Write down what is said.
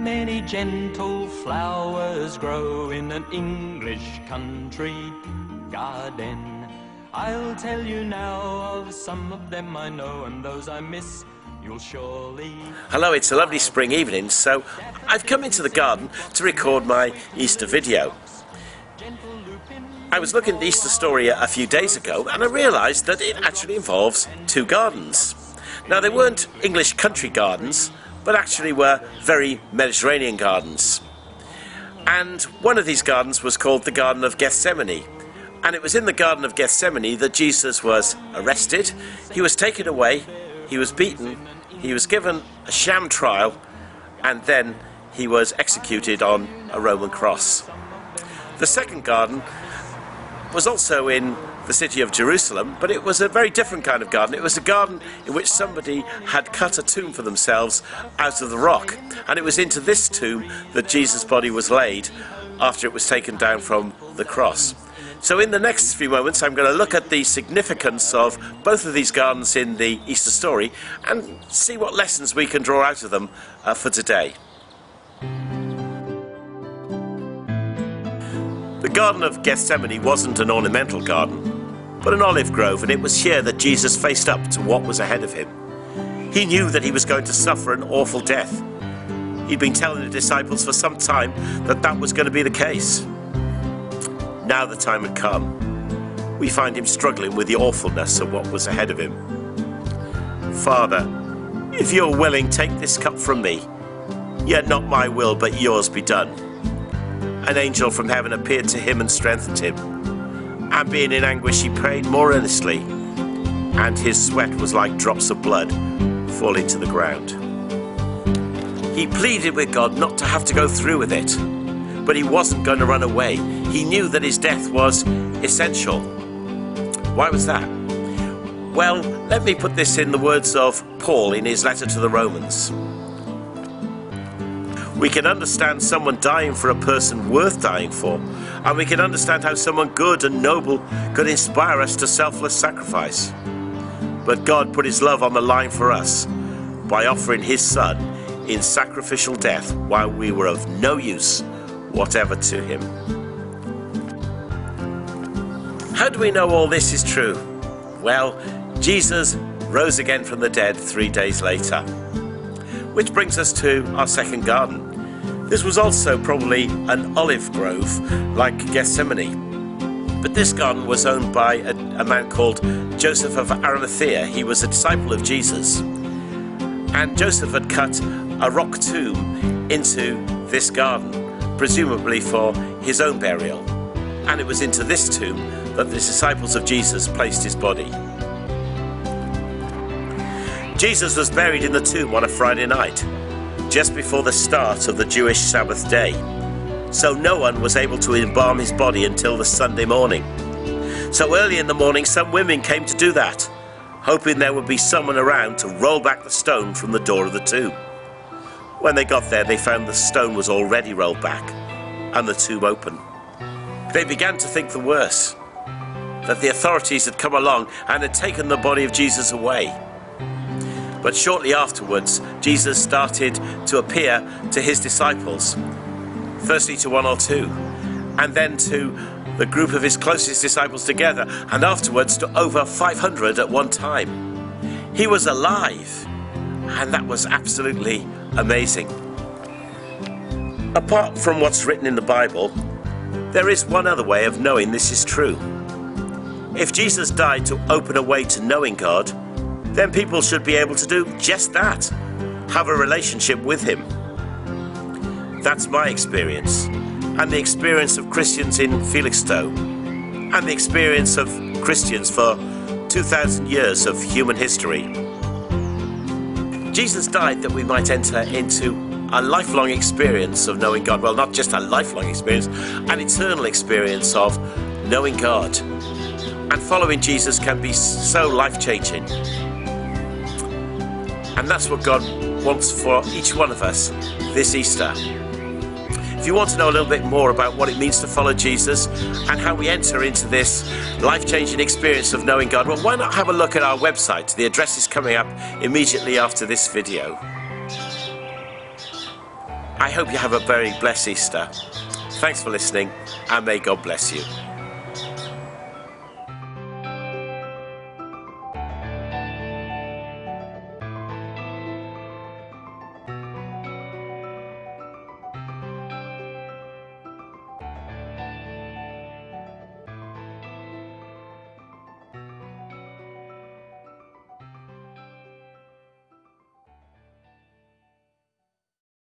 many gentle flowers grow in an English country garden. I'll tell you now of some of them I know, and those I miss you'll surely... Hello, it's a lovely spring evening, so I've come into the garden to record my Easter video. I was looking at the Easter story a few days ago, and I realised that it actually involves two gardens. Now, they weren't English country gardens, but actually were very Mediterranean gardens. And one of these gardens was called the Garden of Gethsemane. And it was in the Garden of Gethsemane that Jesus was arrested, he was taken away, he was beaten, he was given a sham trial, and then he was executed on a Roman cross. The second garden was also in the city of Jerusalem, but it was a very different kind of garden. It was a garden in which somebody had cut a tomb for themselves out of the rock, and it was into this tomb that Jesus' body was laid after it was taken down from the cross. So in the next few moments I'm going to look at the significance of both of these gardens in the Easter story and see what lessons we can draw out of them for today. The Garden of Gethsemane wasn't an ornamental garden, but an olive grove, and it was here that Jesus faced up to what was ahead of him. He knew that he was going to suffer an awful death. He'd been telling the disciples for some time that that was going to be the case. Now the time had come. We find him struggling with the awfulness of what was ahead of him. Father, if you're willing, take this cup from me, yet not my will, but yours be done. An angel from heaven appeared to him and strengthened him. And being in anguish, he prayed more earnestly, and his sweat was like drops of blood falling to the ground. He pleaded with God not to have to go through with it, but he wasn't going to run away. He knew that his death was essential. Why was that? Well, let me put this in the words of Paul in his letter to the Romans. We can understand someone dying for a person worth dying for, and we can understand how someone good and noble could inspire us to selfless sacrifice. But God put his love on the line for us by offering his Son in sacrificial death while we were of no use whatever to him. How do we know all this is true? Well, Jesus rose again from the dead 3 days later. Which brings us to our second garden. This was also probably an olive grove like Gethsemane. But this garden was owned by a man called Joseph of Arimathea. He was a disciple of Jesus. And Joseph had cut a rock tomb into this garden, presumably for his own burial. And it was into this tomb that the disciples of Jesus placed his body. Jesus was buried in the tomb on a Friday night, just before the start of the Jewish Sabbath day. So no one was able to embalm his body until the Sunday morning. So early in the morning, some women came to do that, hoping there would be someone around to roll back the stone from the door of the tomb. When they got there, they found the stone was already rolled back and the tomb open. They began to think the worst, that the authorities had come along and had taken the body of Jesus away. But shortly afterwards, Jesus started to appear to his disciples, firstly to one or two, and then to the group of his closest disciples together, and afterwards to over 500 at one time. He was alive, and that was absolutely amazing. Apart from what's written in the Bible, there is one other way of knowing this is true. If Jesus died to open a way to knowing God, then people should be able to do just that, have a relationship with him. That's my experience, and the experience of Christians in Felixstowe, and the experience of Christians for 2,000 years of human history. Jesus died that we might enter into a lifelong experience of knowing God. Well, not just a lifelong experience, an eternal experience of knowing God. And following Jesus can be so life-changing. And that's what God wants for each one of us this Easter. If you want to know a little bit more about what it means to follow Jesus and how we enter into this life-changing experience of knowing God, well, why not have a look at our website? The address is coming up immediately after this video. I hope you have a very blessed Easter. Thanks for listening, and may God bless you.